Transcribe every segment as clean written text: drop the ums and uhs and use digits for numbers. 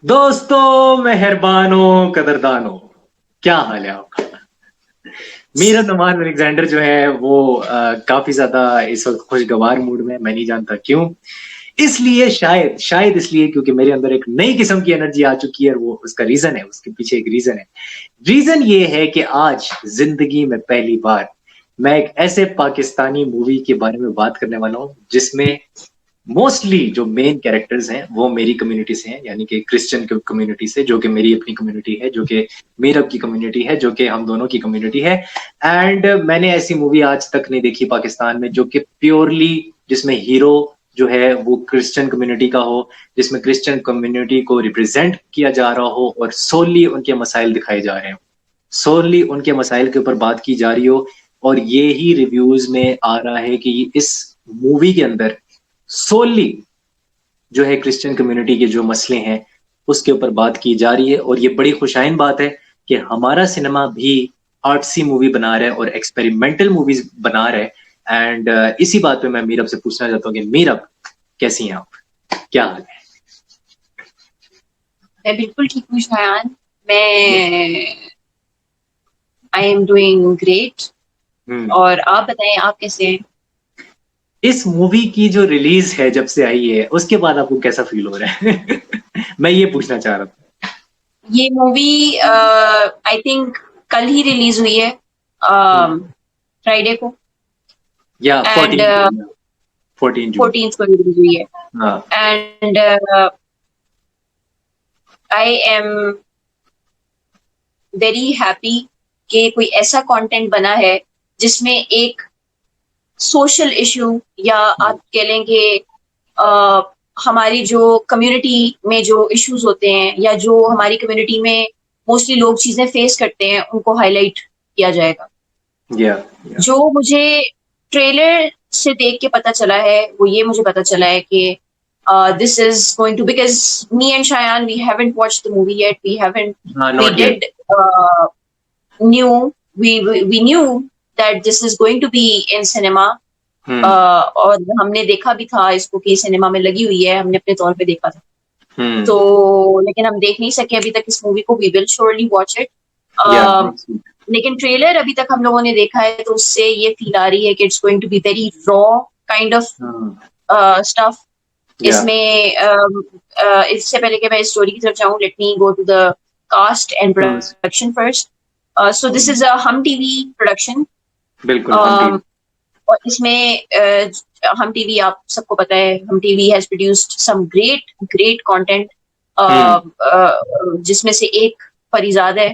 दोस्तों मेहरबानों कदरदानों, क्या हाल है आपका? मेरा नमान अलेक्जेंडर जो है वो काफी ज्यादा इस वक्त खुशगवार मूड में, मैं नहीं जानता क्यों। इसलिए शायद शायद इसलिए क्योंकि मेरे अंदर एक नई किस्म की एनर्जी आ चुकी है और वो उसका रीजन है, उसके पीछे एक रीजन है। रीजन ये है कि आज जिंदगी में पहली बार मैं एक ऐसे पाकिस्तानी मूवी के बारे में बात करने वाला हूँ जिसमें मोस्टली जो मेन कैरेक्टर्स हैं वो मेरी कम्युनिटी से हैं, यानी कि क्रिश्चियन कम्युनिटी से, जो कि मेरी अपनी कम्युनिटी है, जो कि मीरब की कम्युनिटी है, जो कि हम दोनों की कम्युनिटी है। एंड मैंने ऐसी मूवी आज तक नहीं देखी पाकिस्तान में जो कि प्योरली जिसमें हीरो जो है वो क्रिश्चियन कम्युनिटी का हो, जिसमें क्रिश्चियन कम्युनिटी को रिप्रेजेंट किया जा रहा हो और सोली उनके मसाइल दिखाए जा रहे हो, सोली उनके मसाइल के ऊपर बात की जा रही हो। और ये ही रिव्यूज में आ रहा है कि इस मूवी के अंदर सोली जो है क्रिश्चियन कम्युनिटी के जो मसले हैं उसके ऊपर बात की जा रही है। और ये बड़ी खुशाइन बात है कि हमारा सिनेमा भी आर्टसी मूवी बना रहा है और एक्सपेरिमेंटल मूवीज बना रहा है। एंड इसी बात पे मैं मीरब से पूछना चाहता हूँ कि मीरब, कैसी हैं आप? क्या हाल है? मैं बिल्कुल ठीक हूँ शायान। मैं आई एम डूइंग ग्रेट। हम्म। और आप बताएं, आप कैसे हैं? इस मूवी की जो रिलीज है जब से आई है उसके बाद आपको कैसा फील हो रहा है? मैं ये पूछना चाह रहा था। ये मूवी आई थिंक कल ही रिलीज हुई है, हम्म। फ्राइडे को। या एंड 14 14 जून। 14th को रिलीज हुई है। हाँ। And I am very happy कि कोई ऐसा कंटेंट बना है जिसमें एक सोशल इशू, या आप कह लेंगे अ, हमारी जो कम्युनिटी में जो इश्यूज होते हैं या जो हमारी कम्युनिटी में मोस्टली लोग चीजें फेस करते हैं उनको हाईलाइट किया जाएगा। या या जो मुझे ट्रेलर से देख के पता चला है वो ये मुझे पता चला है कि this is going to, because me and Shayan we haven't watched the movie yet, we haven't, हाँ, we not yet. Did knew, we knew that this is going to be in cinema. Hmm. और हमने देखा भी था इसको कि cinema में लगी हुई है, हमने अपने तौर पे देखा था। हम्म। तो लेकिन हम देख नहीं सके अभी तक इस मूवी को। We will surely watch it. या नेक्स्ट वीक। लेकिन ट्रेलर अभी तक हम लोगों ने देखा है तो उससे ये फील आ रही है कि it's going to be very raw kind of हाँ। स्टफ या। इसमें। इससे पहले कि मैं स्टोरी की तरफ जाऊं, let me go to the cast and to production first. So this is a Hum TV production. बिल्कुल हम टीम। और इसमें हम टीवी, आप सबको पता है, Hum TV has produced some great great content, hmm. जिसमें से एक परिजाद है।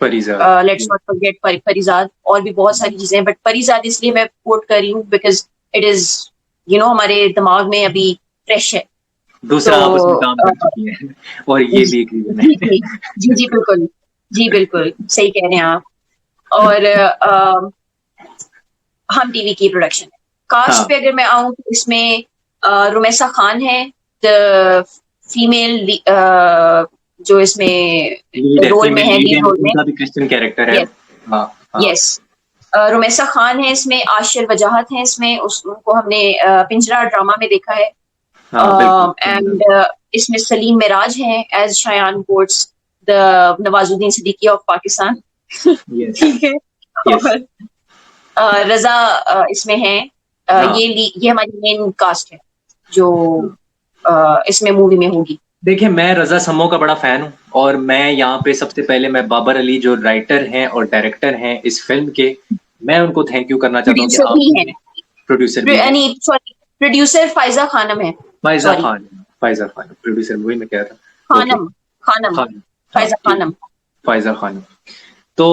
Parizaad. Let's not forget Parizaad. और भी बहुत सारी चीजें हैं, बट परिजाद इसलिए मैं कोट कर रही हूँ बिकॉज इट इज, हमारे दिमाग में अभी फ्रेश है। तो दूसरा आप उसमें काम कर चुकी हैं और ये भी एक रीजन जी है। जी जी जी बिल्कुल। जी बिल्कुल सही कह रहे हैं आप। और हम टीवी की प्रोडक्शन है। कास्ट हाँ। पे अगर मैं आऊं तो इसमें रुमैसा खान है, द फीमेल जो इसमें लीड है, रोल में फीमेल है, लीड है, लीड रोल में। उनका भी क्रिश्चियन कैरेक्टर है। यस हाँ। हाँ। यस। रुमैसा खान है इसमें, आशिर वजाहत है इसमें, उनको हमने पिंजरा ड्रामा में देखा है। हाँ बिल्कुल। एंड इसमें सलीम मिराज हैं as Shayan quotes the Nawazuddin Siddiqui of Pakistan. Yes. ठीक है। यस। और रजा इसमें है। हाँ। ये हमारी मेन कास्ट है जो इसमें मूवी में होगी। देखिए, मैं रजा समो का बड़ा फैन हूँ और मैं यहाँ पे सबसे पहले मैं बाबर अली जो राइटर हैं और डायरेक्टर हैं इस फिल्म के, मैं उनको थैंक यू करना चाहता हूँ कि प्रोड्यूसर भी आपने, है, प्रोड्यूसर भी हैं। नहीं सॉरी, प्रोड्यूसर फायजा खानम है। फायजा सॉरी, खान। फायजा खान प्रोड्यूसर, वही मैं कह रहा था। ओके। खानम, खानम, खान। हाँ फायजा ठीक है। खानम। फायजा खान। तो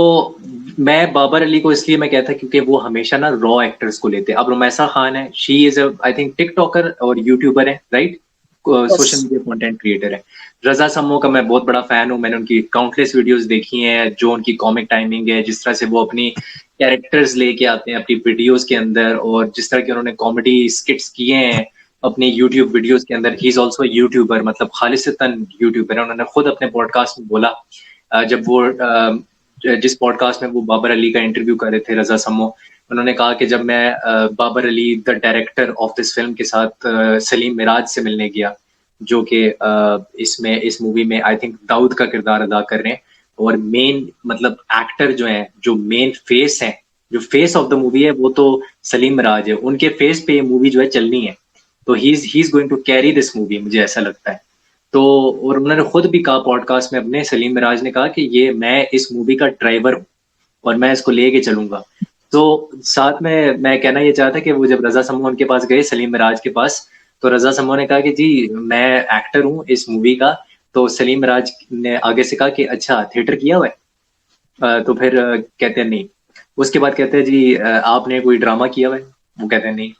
मैं बाबर अली को इसलिए मैं कहता क्योंकि वो हमेशा ना रॉ एक्टर्स को लेते हैं। अब रुमैसा खान है, she is I think TikToker और यूट्यूबर है, right? Yes. Social media content creator है। रजा समो का मैं बहुत बड़ा फैन हूँ, मैंने उनकी काउंटलेस वीडियोस देखी हैं, जो उनकी कॉमिक टाइमिंग है, जिस तरह से वो अपनी कैरेक्टर्स लेके आते हैं अपनी वीडियोस के अंदर, और जिस तरह के उन्होंने कॉमेडी स्किट्स किए हैं अपनी यूट्यूब वीडियोस के अंदर। ही इज ऑल्सो यूट्यूबर, मतलब खालिसतन यूट्यूबर है। उन्होंने खुद अपने पॉडकास्ट में बोला, जब वो जिस पॉडकास्ट में वो बाबर अली का इंटरव्यू कर रहे थे, रजा समो, उन्होंने कहा कि जब मैं Babar Ali the director of this film के साथ सलीम मिराज से मिलने गया, जो कि इसमें इस मूवी में आई थिंक दाऊद का किरदार अदा कर रहे हैं। और मेन मतलब एक्टर जो है, जो मेन फेस है, जो फेस ऑफ द मूवी है, वो तो सलीम मिराज है। उनके फेस पे ये मूवी जो है चलनी है, तो he is going to carry this movie, मुझे ऐसा लगता है। तो और उन्होंने खुद भी कहा पॉडकास्ट में अपने, सलीम मिराज ने कहा कि ये मैं इस मूवी का ड्राइवर हूँ और मैं इसको लेके चलूंगा। तो साथ में मैं कहना ये चाहता कि वो जब रजा समूह उनके पास गए, सलीम मिराज के पास, तो रजा समूह ने कहा कि जी मैं एक्टर हूँ इस मूवी का। तो सलीम मिराज ने आगे से कहा कि अच्छा थिएटर किया हुआ है? तो फिर कहते हैं नहीं। उसके बाद कहते हैं जी आपने कोई ड्रामा किया हुआ है? वो कहते हैं नहीं।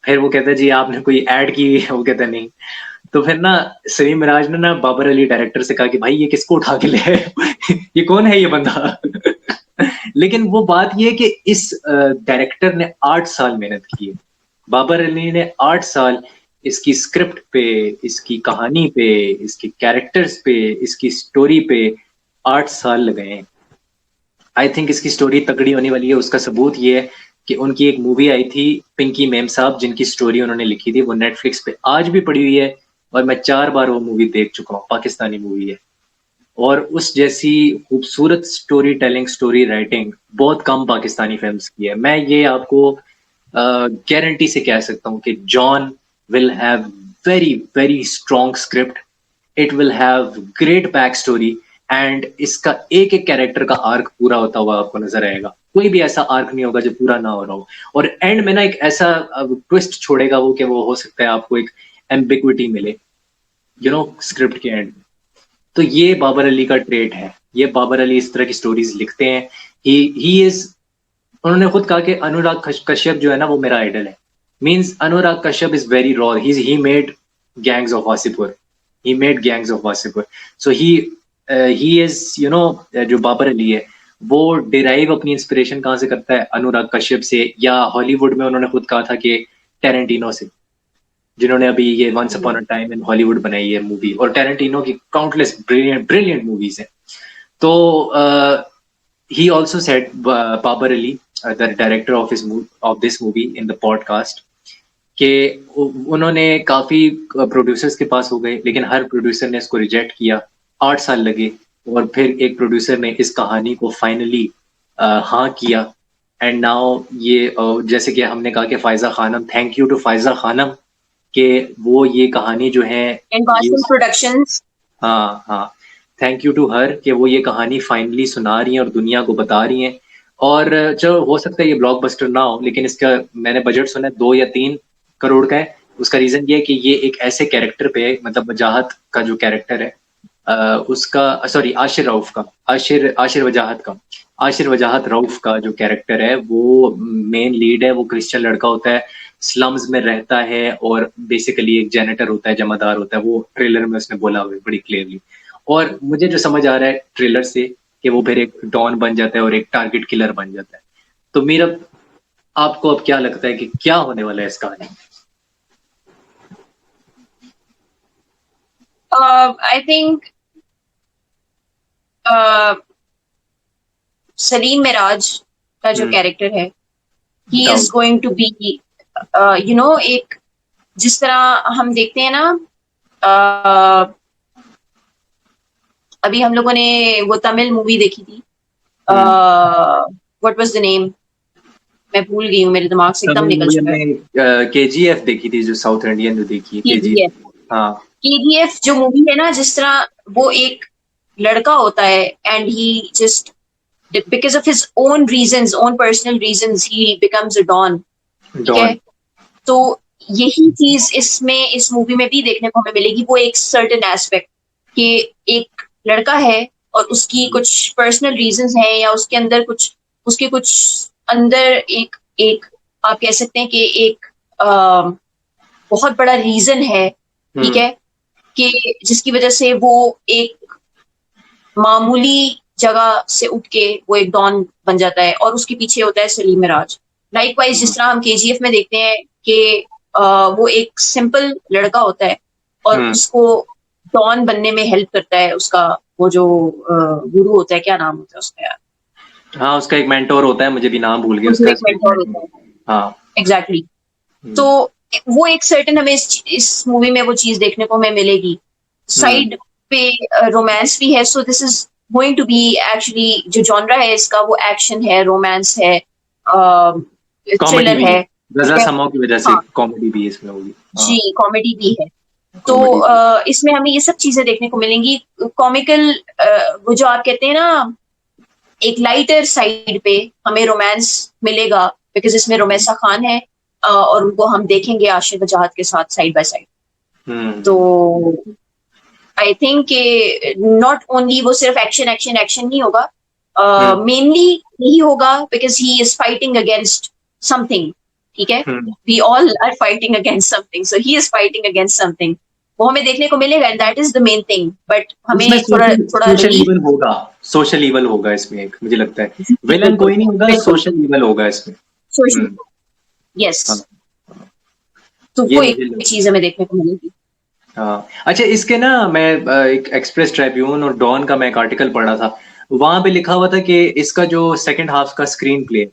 फिर वो कहते हैं जी आपने कोई एड की हुई है? वो कहते हैं नहीं। तो फिर ना सलीम मिराज ने ना बाबर अली डायरेक्टर से कहा कि भाई ये किसको उठा के ले आए? ये कौन है ये बंदा? लेकिन वो बात ये है कि इस डायरेक्टर ने 8 साल मेहनत की है। बाबर अली ने 8 साल इसकी स्क्रिप्ट पे, इसकी कहानी पे, इसके कैरेक्टर्स पे, इसकी स्टोरी पे 8 साल लगाए हैं। आई थिंक इसकी स्टोरी तगड़ी होने वाली है। उसका सबूत ये है कि उनकी एक मूवी आई थी पिंकी मेम साहब, जिनकी स्टोरी उन्होंने लिखी थी, वो नेटफ्लिक्स पे आज भी पड़ी हुई है और मैं 4 बार वो मूवी देख चुका हूँ। पाकिस्तानी मूवी है और उस जैसी खूबसूरत स्टोरी टेलिंग, स्टोरी राइटिंग बहुत कम पाकिस्तानी फिल्म्स की है। मैं ये आपको गारंटी से कह सकता हूँ कि John will have very very strong script, it will have great back story and इसका एक एक कैरेक्टर का आर्क पूरा होता हुआ आपको नजर आएगा। कोई भी ऐसा आर्क नहीं होगा जो पूरा ना हो रहा हो। और एंड में ना एक ऐसा ट्विस्ट छोड़ेगा वो कि वो हो सकता है आपको एक एम्बिग्विटी मिले, यू नो, स्क्रिप्ट के एंड। तो ये बाबर अली का ट्रेट है। ये बाबर अली इस तरह की स्टोरीज लिखते हैं। ही इज, उन्होंने खुद कहा कि अनुराग कश्यप जो है ना वो मेरा आइडल है। Means Anurag Kashyap is very raw, he made gangs of Wasseypur, he made gangs of Wasseypur. So he is, you know, जो बाबर अली है वो डिराइव अपनी इंस्पिरेशन कहाँ से करता है? अनुराग कश्यप से, या हॉलीवुड में उन्होंने खुद कहा था कि टेरेंटिनो से, जिन्होंने अभी ये once upon a time in Hollywood बनाई है मूवी। और टेरेंटिनो की काउंटलेस ब्रिलियंट ब्रिलियंट मूवीज हैं। तो he also said, Babar Ali, the director of this movie, in the podcast, कि उन्होंने काफी प्रोड्यूसर्स के पास हो गए लेकिन हर प्रोड्यूसर ने इसको रिजेक्ट किया। 8 साल लगे और फिर एक प्रोड्यूसर ने इस कहानी को फाइनली हाँ किया। एंड नाउ ये जैसे कि हमने कहा कि Faiza Khanum, thank you to Faiza Khanum कि वो ये कहानी जो है एंड ये, वासिम प्रोडक्शंस। हाँ हाँ, थैंक यू टू हर कि वो ये कहानी फाइनली सुना रही हैं और दुनिया को बता रही हैं। और चलो हो सकता है ये ब्लॉकबस्टर ना हो, लेकिन इसका मैंने बजट सुना है 2 या 3 करोड़ का है। उसका रीजन ये है कि ये एक ऐसे कैरेक्टर पे है, मतलब वजाहत का जो कैरेक्टर है उसका, सॉरी आशिर रऊफ का, आशिर वजाहत का, आशिर वजाहत रऊफ का जो कैरेक्टर है वो मेन लीड है। वो क्रिश्चियन लड़का होता है, स्लम्स में रहता है और बेसिकली एक जेनेटर होता है, जमादार होता है। वो ट्रेलर में उसने बोला हुआ है बड़ी क्लियरली। और मुझे जो समझ आ रहा है ट्रेलर से कि वो फिर एक डॉन बन जाता है और एक टारगेट किलर बन जाता है। तो मेरा, आपको अब क्या लगता है कि क्या होने वाला है इस कहानी में? आई थिंक सलीम मिराज का जो कैरेक्टर है, he is Dawood. Going to be, you know, एक जिस तरह हम देखते हैं ना, अभी हम लोगों ने वो तमिल मूवी देखी थी, व्हाट वाज द नेम, मैं भूल गई हूँ, मेरे दिमाग से एकदम तमिल निकल मूवी चुका है। हमने केजीएफ देखी थी, जो साउथ इंडियन जो देखी है, केजीएफ। केजीएफ। हाँ। केजीएफ जो मूवी है ना, जिस तरह वो एक लड़का होता है and he just because of his own reasons, own personal reasons, he becomes a don. ठीक है? डॉन। तो यही चीज इसमें, इस मूवी में भी देखने को हमें मिलेगी। वो एक सर्टेन एस्पेक्ट कि एक लड़का है और उसकी कुछ पर्सनल रीजंस हैं, या उसके अंदर कुछ, उसके कुछ अंदर एक एक आप कह सकते हैं कि एक बहुत बड़ा रीजन है, ठीक है, कि जिसकी वजह से वो एक मामूली जगह से उठ के वो एक डॉन बन जाता है, और उसके पीछे होता है सलीम मिराज। लाइकवाइज जिस तरह हम केजीएफ में देखते हैं कि वो एक सिंपल लड़का होता है और उसको डॉन बनने में हेल्प करता है उसका वो जो गुरु होता है, क्या नाम होता है उसका यार? हाँ, उसका एक मेंटोर होता है, मुझे भी नाम भूल गया उसका उसका। एक मेंटोर होता है। हाँ एग्जैक्टली। तो वो एक सर्टेन हमें इस मूवी में वो चीज देखने को हमें मिलेगी. साइड पे रोमांस भी है, so this is going to be actually जो जॉनरा है इसका वो एक्शन है, रोमांस है, कॉमेडी थ्रिलर भी है. है, रजा ठीक है? समाओ की वजह से हाँ कॉमेडी भी है इसमें होगी। हाँ, जी, कॉमेडी भी है. तो कॉमेडी भी। इसमें हमें ये सब चीजें देखने को मिलेंगी. कॉमिकल, वो जो आप कहते हैं ना, एक लाइटर साइड पे हमें रोमांस मिलेगा, बिकॉज इसमें रोमेसा खान है, और उनको हम देखेंगे आशिफ वजाहत के साथ साइड बाय साइड. तो हम्म आई थिंक नॉट ओनली वो सिर्फ एक्शन एक्शन एक्शन नहीं होगा, हम्म मेनली यही होगा because he is fighting against something. ठीक है, hmm we all are fighting against something, so he is fighting against something. वो हमें देखने को मिलेगा and that is the main thing. But इसमें हमें थोड़ा सोशल थोड़ा सोशल रिलीफ. ईवल होगा, सोशल ईवल होगा इसमें एक, मुझे लगता है विलन बिल्कुल कोई नहीं होगा, बिल्कुल. सोशल ईवल होगा इसमें। सोशल, हम्म यस. हाँ, तो ये वो एक मुझे लग चीज हमें देखने को मिलेगी. हाँ। अच्छा, इसके ना मैं एक एक्सप्रेस ट्रिब्यून और डॉन का मैं एक आर्टिकल पढ़ा था, वहां पे लिखा हुआ था कि इसका जो सेकंड हाफ का स्क्रीन प्ले,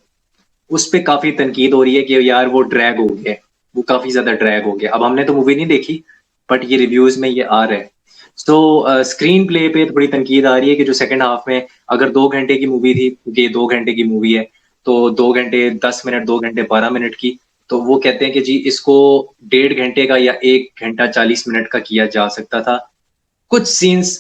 उस पे काफी तनकीद हो रही है कि यार वो ड्रैग हो गया है, वो काफी ज्यादा ड्रैग हो गया। अब हमने तो मूवी नहीं देखी, बट ये रिव्यूज में ये आ रहा है। सो स्क्रीन प्ले पे थोड़ी तनकीद आ रही है कि जो सेकंड हाफ में, अगर 2 घंटे की मूवी थी, क्योंकि ये 2 घंटे की मूवी है, तो 2 घंटे 10 मिनट, 2 घंटे 12 मिनट की, तो वो कहते हैं कि जी इसको 1.5 घंटे का या 1 घंटा 40 मिनट का किया जा सकता था, कुछ सीन्स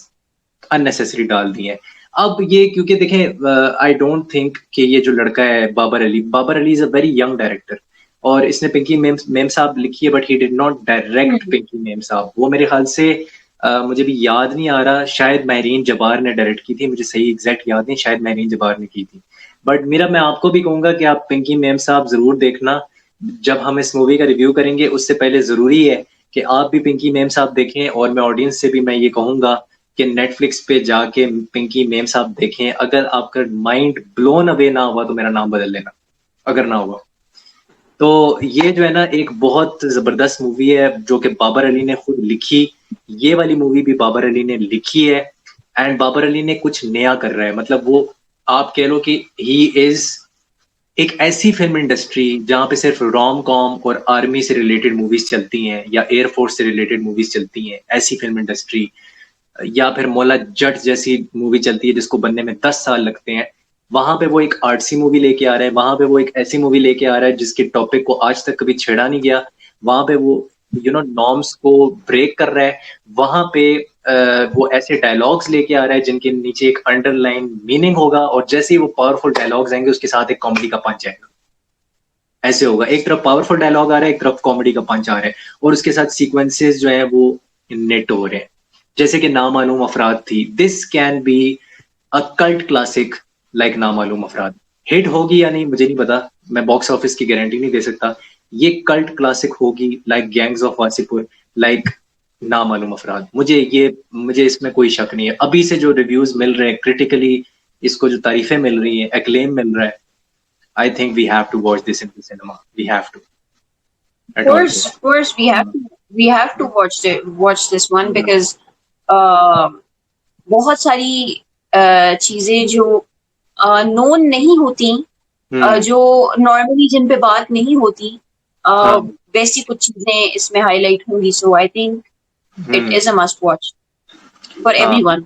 अननेसेसरी डाल दिए हैं। अब ये क्योंकि देखें, आई डोंट थिंक कि ये जो लड़का है Babar Ali is a very young director, और इसने पिंकी मेम मेम साहब लिखी है, but he did not direct hmm. Pinky Memsaab. वो मेरे ख्याल से मुझे भी याद नहीं आ रहा, शायद महरीन जबार ने डायरेक्ट की थी, मुझे सही एग्जैक्ट याद नहीं, शायद महरीन जबार ने की थी। बट मेरा, मैं आपको भी कहूंगा कि आप पिंकी मेम साहब जरूर देखना। जब हम इस मूवी का रिव्यू करेंगे उससे पहले जरूरी है कि आप भी पिंकी मेम साहब देखें, और मैं ऑडियंस से भी मैं ये कहूंगा कि नेटफ्लिक्स पे जाके पिंकी मेम साहब देखें। अगर आपका माइंड ब्लोन अवे ना हुआ तो मेरा नाम बदल लेना, अगर ना हुआ तो। ये जो है ना, एक बहुत जबरदस्त मूवी है जो कि बाबर अली ने खुद लिखी। ये वाली मूवी भी बाबर अली ने लिखी है, एंड बाबर अली ने कुछ नया कर रहा है, मतलब वो, आप कह लो कि ही इज एक ऐसी फिल्म इंडस्ट्री जहां पे सिर्फ रोम कॉम और आर्मी से रिलेटेड मूवीज चलती हैं, या एयरफोर्स से रिलेटेड मूवीज चलती हैं, ऐसी फिल्म इंडस्ट्री, या फिर मौला जट जैसी मूवी चलती है जिसको बनने में 10 साल लगते हैं, वहां पे वो एक आर्टसी मूवी लेके आ रहा है, वहां पे वो एक ऐसी मूवी लेके आ रहा है जिसके टॉपिक को आज तक कभी छेड़ा नहीं गया, वहां पे वो नॉर्म्स को ब्रेक कर रहा है, वहां पे वो ऐसे डायलॉग्स लेके आ रहा है जिनके नीचे एक अंडरलाइन मीनिंग होगा, और जैसे ही वो पावरफुल डायलॉग्स आएंगे उसके साथ एक कॉमेडी का पंच आएगा। ऐसे होगा, एक तरफ पावरफुल डायलॉग आ रहा है, एक तरफ कॉमेडी का पंच आ रहा है, और उसके साथ सीक्वेंसेस जो है वो नेट हो रहे हैं, जैसे कि नामालूम अफराद थी। This can be a cult classic like Na Maloom Afraad. Hit होगी या नहीं मुझे नहीं पता, मैं बॉक्स ऑफिस की गारंटी नहीं दे सकता। ये कल्ट क्लासिक होगी like gangs of Wasseypur, like Na Maloom Afraad. मुझे इसमें कोई शक नहीं है। अभी से जो रिव्यूज मिल रहे हैं क्रिटिकली, इसको जो तारीफें मिल रही हैं, एक्लेम मिल रहा है, I think we have to watch this in the cinema, we have to, at all Of course, we have to watch this one because बहुत सारी चीजें जो नोन नहीं होती, हम्म जो नॉर्मली जिन पे बात नहीं होती, हाँ वैसी कुछ चीजें इसमें हाईलाइट होंगी. So I think it hmm is a must watch for हाँ। एवरीवन.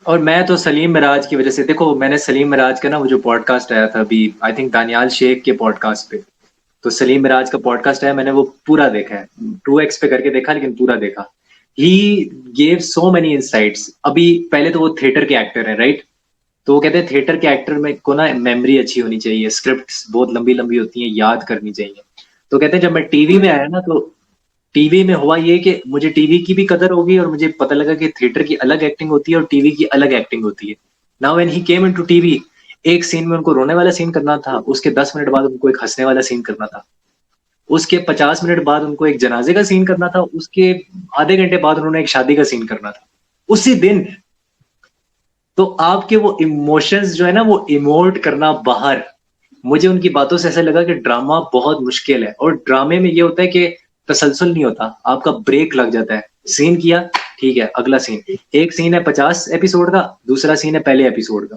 और मैं तो सलीम मिराज की वजह से, देखो मैंने सलीम मिराज का ना वो जो पॉडकास्ट आया था अभी, आई थिंक दानियाल शेख के पॉडकास्ट पे, तो सलीम मिराज का पॉडकास्ट आया, मैंने वो पूरा देखा है, 2x पे करके देखा, लेकिन पूरा देखा। He gave so many insights. अभी पहले तो वो थिएटर के एक्टर हैं, राइट? तो वो कहते हैं थिएटर के एक्टर में को ना मेमोरी अच्छी होनी चाहिए, स्क्रिप्ट्स बहुत लंबी लंबी होती हैं, याद करनी चाहिए। तो कहते हैं जब मैं टीवी में आया ना, तो टीवी में हुआ ये कि मुझे टीवी की भी कदर होगी, और मुझे पता लगा कि थिएटर की अलग एक्टिंग होती है और टीवी की अलग एक्टिंग होती है। Now when he came into TV, एक सीन में उनको रोने वाला सीन करना था, उसके 10 मिनट बाद उनको एक हंसने वाला सीन करना था, उसके 50 मिनट बाद उनको एक जनाजे का सीन करना था, उसके आधे घंटे बाद उन्होंने एक शादी का सीन करना था, उसी दिन। तो आपके वो इमोशंस जो है ना, वो इमोट करना बाहर, मुझे उनकी बातों से ऐसा लगा कि ड्रामा बहुत मुश्किल है, और ड्रामे में ये होता है कि तसलसल नहीं होता, आपका ब्रेक लग जाता है, सीन किया, ठीक है अगला सीन। एक सीन है 50 एपिसोड का, दूसरा सीन है पहले एपिसोड का,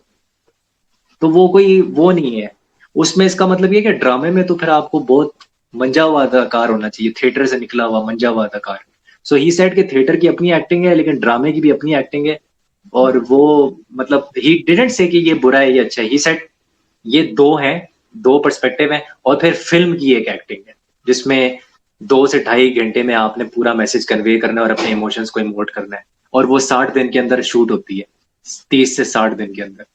तो वो कोई वो नहीं है उसमें। इसका मतलब ये कि ड्रामे में तो फिर आपको बहुत मंजा हुआ अदाकार होना चाहिए, थिएटर से निकला हुआ मंजा हुआ अदाकार। सो ही सेड कि थिएटर की अपनी एक्टिंग है लेकिन ड्रामे की भी अपनी एक्टिंग है। और वो मतलब ही डिडंट से कि ये बुरा है ये अच्छा है, ही सेड ये दो हैं, दो पर्सपेक्टिव हैं। और फिर फिल्म की एक एक्टिंग है जिसमें 2 से ढाई घंटे में आपने पूरा मैसेज कन्वे करना है और अपने इमोशंस को इमोट करना है, और वो 60 दिन के अंदर शूट होती है, 30 से 60 दिन के अंदर।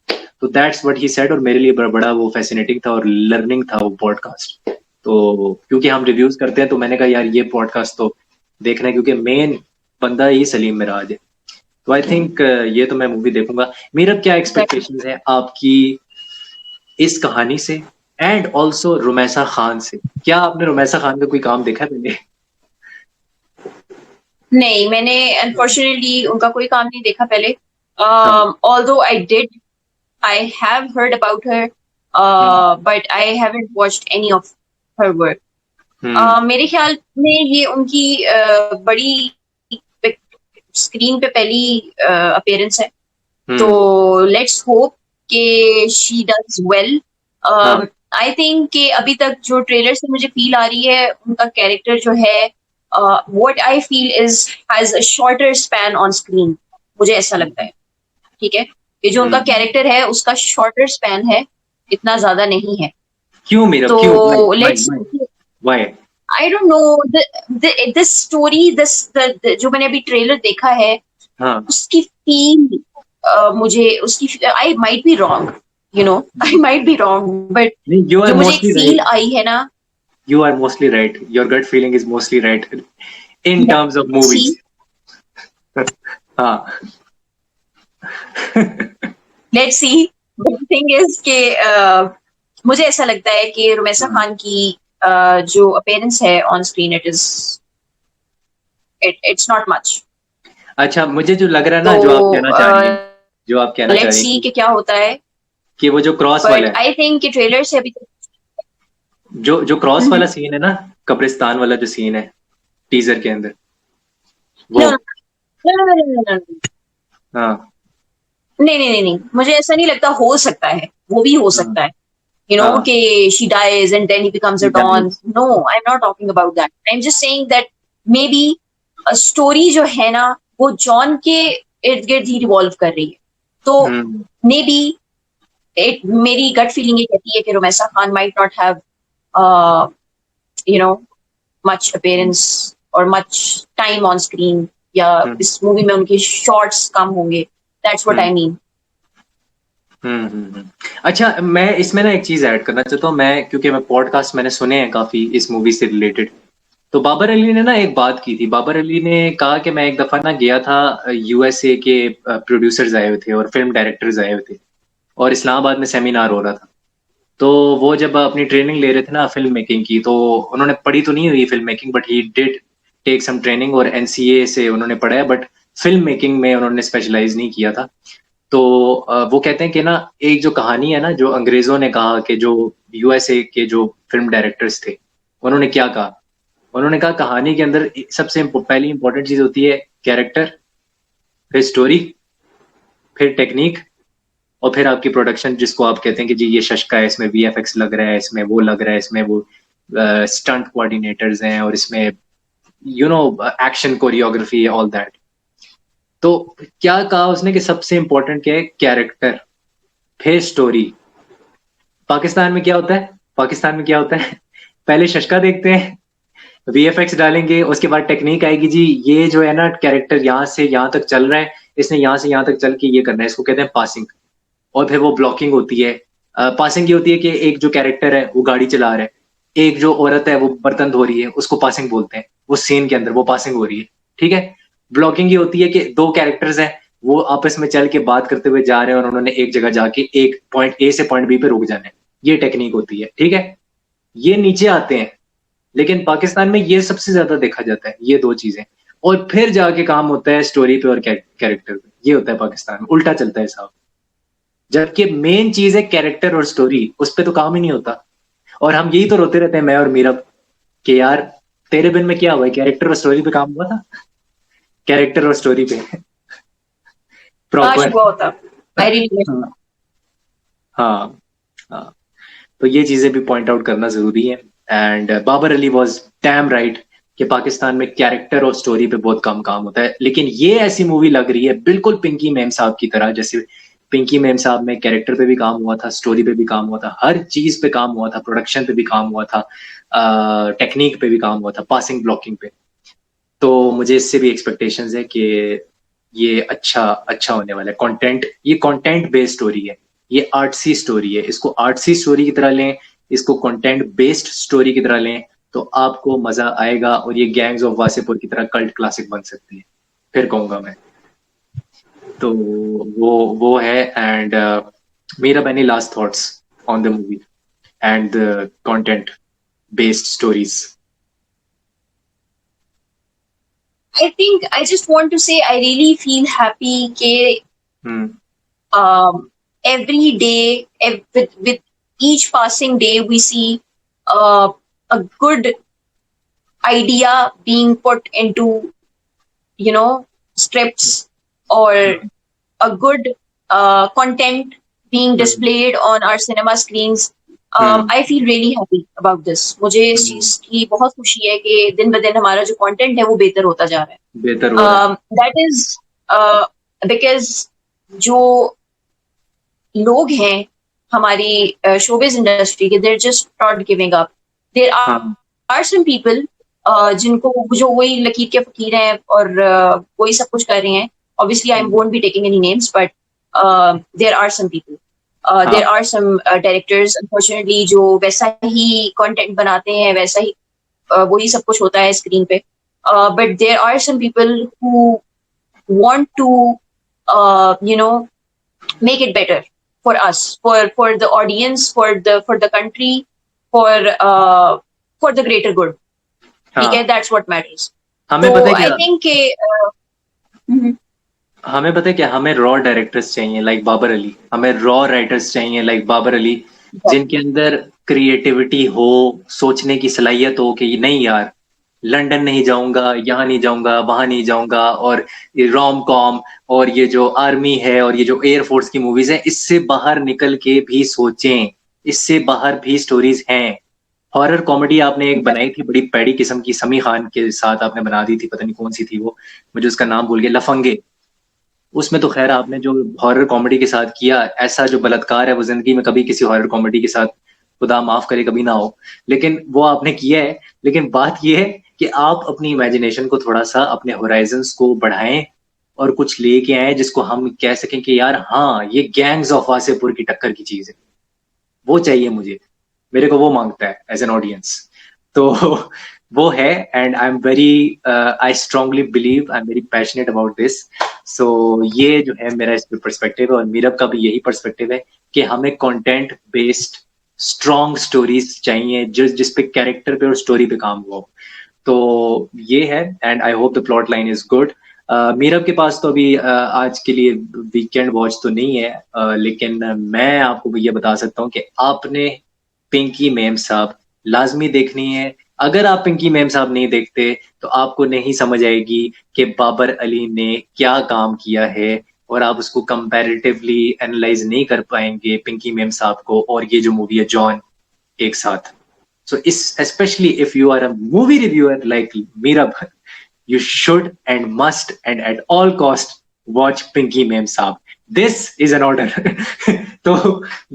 तो दैट्स व्हाट ही सेड, और मेरे लिए बड़ा वो फैसिनेटिंग था और लर्निंग था वो पॉडकास्ट। तो क्योंकि हम रिव्यूज करते हैं तो मैंने कहा यार ये पॉडकास्ट तो देखना है, क्योंकि मेन बंदा ही सलीम मिराज है। तो आई थिंक ये तो मैं मूवी देखूंगा। मेरा क्या एक्सपेक्टेशंस है आपकी इस कहानी से, एंड ऑल्सो रुमैसा खान से? क्या आपने रुमैसा खान का कोई काम देखा है पहले? नहीं, मैंने अनफॉर्चुनेटली उनका कोई काम नहीं देखा पहले। हाँ। Although I have heard about her, hmm. but I haven't watched any of her work. हम्म। मेरे ख्याल में ये उनकी बड़ी स्क्रीन पे पहली अपीयरेंस है, तो हम्म। लेट्स होप कि शी डज वेल। हाँ। आई थिंक कि अभी तक जो ट्रेलर से मुझे फील आ रही है, उनका कैरेक्टर जो है, what I feel is has a shorter span on screen. मुझे ऐसा लगता है, ठीक है, ये जो उनका हम्म। कैरेक्टर है उसका शॉर्टर स्पैन है, इतना ज्यादा नहीं है। क्यों मेरा, तो क्यों, why let's, why why? I don't know this story, जो मैंने अभी ट्रेलर देखा है, हाँ। उसकी फील, मुझे उसकी, I might be wrong, you know, I might be wrong, but नहीं, यू आर जो मुझे एक मोस्टली फील राइट, आई है ना, you are mostly right, your gut feeling is mostly right in terms of see, movies. हाँ। Let's see, but thing is कि मुझे ऐसा लगता है कि रुमैसा खान की जो अपीयरेंस है on screen, it's not much. अच्छा, मुझे जो लग रहा है तो ना, जो आप कहना चाह रही हैं, जो आप कहना चाह लेट्स रही सी हैं कि क्या होता है, कि वो जो क्रॉस वाला बट है, आई थिंक कि ट्रेलर से अभी तक, जो क्रॉस वाला सीन है ना, कब्रिस्तान वाला जो सीन है टीजर के अंदर, वो। No no no no no, हाँ। नहीं नहीं नहीं नहीं, मुझे ऐसा नहीं लगता। हो सकता है, वो भी हो हाँ। सकता है, you know, हाँ। कि she dies and then he becomes a don. No, I'm not talking about that. I'm just saying that maybe a story जो है ना, वो जॉन के इर्द गिर्द ही रिवॉल्व कर रही है। तो हम्म। मे बी मेरी गट फीलिंग ये कहती है कि Rumaisa Khan might not have, you know, much appearance और मच टाइम ऑन स्क्रीन, या हम्म। इस मूवी में उनके शॉर्ट्स कम होंगे। That's what hmm. I mean. अच्छा, मैं इसमें ना एक चीज ऐड करना चाहता हूँ, मैं क्योंकि मैं पॉडकास्ट मैंने सुने हैं काफी इस मूवी से रिलेटेड। तो बाबर अली ने ना एक बात की थी, बाबर अली ने कहा कि मैं एक दफा ना गया था, यूएसए के प्रोड्यूसर्स आए हुए थे और फिल्म डायरेक्टर्स आए हुए थे, और इस्लामाबाद में सेमिनार हो रहा था। तो वो जब अपनी ट्रेनिंग ले रहे थे ना फिल्म मेकिंग की, तो उन्होंने पढ़ी तो नहीं हुई film making, but he did take some training, और एनसीए से उन्होंने पढ़ा है, बट फिल्म मेकिंग में उन्होंने स्पेशलाइज नहीं किया था। तो वो कहते हैं कि ना, एक जो कहानी है ना, जो अंग्रेजों ने कहा कि जो यूएसए के जो फिल्म डायरेक्टर्स थे, उन्होंने क्या कहा, उन्होंने कहा कहानी के अंदर सबसे पहली इंपॉर्टेंट चीज होती है कैरेक्टर, फिर स्टोरी, फिर टेक्निक, और फिर आपकी प्रोडक्शन, जिसको आप कहते हैं कि जी ये शशका है, इसमें वीएफएक्स लग रहा है, इसमें वो लग रहा है, इसमें वो स्टंट कोऑर्डिनेटर्स हैं, और इसमें एक्शन कोरियोग्राफी, ऑल दैट। तो क्या कहा उसने कि सबसे इंपॉर्टेंट क्या है, कैरेक्टर, फिर स्टोरी। पाकिस्तान में क्या होता है, पाकिस्तान में क्या होता है, पहले शशका देखते हैं, वीएफएक्स डालेंगे, उसके बाद टेक्निक आएगी, जी ये जो है ना कैरेक्टर यहाँ से यहाँ तक चल रहा है, इसने यहाँ से यहाँ तक चल के ये करना है, इसको कहते हैं पासिंग। और फिर वो ब्लॉकिंग होती है। पासिंग ये होती है कि एक जो कैरेक्टर है वो गाड़ी चला रहा है, एक जो औरत है वो बर्तन धो रही है, उसको पासिंग बोलते हैं, वो सीन के अंदर वो पासिंग हो रही है। ठीक है। ब्लॉकिंग ये होती है कि दो कैरेक्टर्स हैं, वो आपस में चल के बात करते हुए जा रहे हैं, और उन्होंने एक जगह जाके एक पॉइंट ए से पॉइंट बी पे रुक जाना है, ये टेक्निक होती है। ठीक है। ये नीचे आते हैं, लेकिन पाकिस्तान में ये सबसे ज्यादा देखा जाता है, ये दो चीजें। और फिर जाके काम होता है स्टोरी पे और कैरेक्टर पे, ये होता है पाकिस्तान में, उल्टा चलता है साहब। जबकि मेन चीज है कैरेक्टर और स्टोरी, उस पे तो काम ही नहीं होता। और हम यही तो रोते रहते हैं, मैं और मीरब, कि यार तेरे बिन में क्या हुआ है, कैरेक्टर और स्टोरी पे काम हुआ था, कैरेक्टर और स्टोरी पे काश प्रॉपर। हुआ होता। आई रियली, हाँ। हाँ। हाँ। तो ये चीजें भी पॉइंट आउट करना जरूरी है। And Babar Ali was damn right कि पाकिस्तान में कैरेक्टर और स्टोरी पे बहुत कम काम होता है, लेकिन ये ऐसी मूवी लग रही है बिल्कुल पिंकी मैम साहब की तरह, जैसे पिंकी मैम साहब में कैरेक्टर पे भी काम हुआ था, स्टोरी पे भी काम हुआ था, हर चीज पे काम हुआ था, प्रोडक्शन पे भी काम हुआ था, टेक्निक पे भी काम हुआ था, पासिंग ब्लॉकिंग पे। तो मुझे इससे भी एक्सपेक्टेशंस है कि ये अच्छा अच्छा होने वाला है। कंटेंट, ये कंटेंट बेस्ड स्टोरी है, ये आर्टसी स्टोरी है, इसको आर्टसी स्टोरी की तरह लें, इसको कंटेंट बेस्ड स्टोरी की तरह लें तो आपको मजा आएगा, और ये गैंग्स ऑफ वासेपुर की तरह कल्ट क्लासिक बन सकती है, फिर कहूंगा मैं। तो वो है। एंड मेरा any last thoughts on the movie and the content based stories? I think I just want to say I really feel happy कि हम्म every day, with each passing day, we see a good idea being put into, scripts, or a good content being hmm displayed on our cinema screens. Hmm I feel really happy about this. मुझे इस हम्म, चीज की बहुत खुशी है कि दिन ब दिन हमारा जो कंटेंट है वो बेहतर होता जा रहा है. बेहतर हो रहा है। That is because जो लोग हैं हमारी शोबिज इंडस्ट्री के, देर जस्ट नॉट गिविंग अप. देर हाँ आर सम पीपल जिनको, जो वही लकीर के फकीर हैं और वही सब कुछ कर रहे हैं. Obviously I won't be taking any names, but there are some people, there हाँ आर सम डायरेक्टर्स अनफॉर्चुनेटली जो वैसा ही कंटेंट बनाते हैं, वैसा ही वही सब कुछ होता है स्क्रीन पे. But there are some people who want to make it better for us, for the audience, for the country, for uh, for the greater good. ठीक है, हाँ। that's what matters. हमें तो पता है I क्या, think कि हम्म, हमें पता है क्या, हमें रॉ डायरेक्टर्स चाहिए लाइक बाबर अली, हमें रॉ राइटर्स चाहिए लाइक बाबर अली, जिनके अंदर क्रिएटिविटी हो, सोचने की सलाहियत हो कि नहीं यार, लंदन नहीं जाऊंगा, यहाँ नहीं जाऊंगा, वहां नहीं जाऊंगा, और ये रोम कॉम और ये जो आर्मी है और ये जो एयरफोर्स की मूवीज है, इससे बाहर निकल के भी सोचें, इससे बाहर भी स्टोरीज हैं। हॉरर कॉमेडी आपने एक बनाई थी बड़ी पैड़ी किस्म की, समी खान के साथ आपने बना दी थी, पता नहीं कौन सी थी वो, मुझे उसका नाम भूल गया, लफंगे। उसमें तो खैर आपने जो हॉरर कॉमेडी के साथ किया, ऐसा जो बलात्कार है वो जिंदगी में कभी किसी हॉरर कॉमेडी के साथ, खुदा माफ करे, कभी ना हो, लेकिन वो आपने किया है। लेकिन बात ये है कि आप अपनी इमेजिनेशन को थोड़ा सा, अपने होराइजन्स को बढ़ाएं और कुछ लेके आए जिसको हम कह सकें कि यार हाँ, ये गैंग्स ऑफ वासेपुर की टक्कर की चीज है। वो चाहिए मुझे, मेरे को वो मांगता है एज एन ऑडियंस। तो वो है। And I am very, I strongly believe, I am very passionate about this. So ये जो है मेरा इस पे पर्सपेक्टिव है, और मीरब का भी यही पर्सपेक्टिव है कि हमें कंटेंट बेस्ड स्ट्रॉन्ग स्टोरीज चाहिए, जिस पे कैरेक्टर पे और स्टोरी पे काम हुआ हो। तो ये है। And I hope the plot line is good. Meerab के पास तो अभी आज के लिए वीकेंड वॉच तो नहीं है, लेकिन मैं आपको ये बता सकता हूँ कि आपने पिंकी मैम साहब लाजमी देखनी है। अगर आप पिंकी मैम साहब नहीं देखते तो आपको नहीं समझ आएगी कि बाबर अली ने क्या काम किया है, और आप उसको कंपैरेटिवली एनालाइज नहीं कर पाएंगे पिंकी मैम साहब को और ये जो मूवी है जॉन एक साथ। So, especially if you are a movie reviewer like Meerab, you should and must and at all cost watch Pinky Meme Saab. This is an order. तो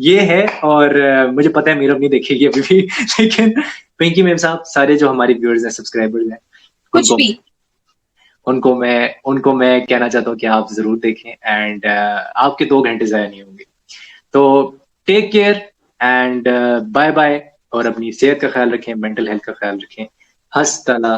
ये है। और मुझे पता है मीरब नहीं देखेगी अभी भी, लेकिन पिंकी मैम साहब, सारे जो हमारे व्यूअर्स हैं, सब्सक्राइबर्स हैं, कुछ उनको भी. उनको मैं कहना चाहता हूँ कि आप जरूर देखें, एंड आपके 2 घंटे जाया नहीं होंगे। तो take care and bye bye, और अपनी सेहत का ख्याल रखें, मेंटल हेल्थ का ख्याल रखें। हस्तला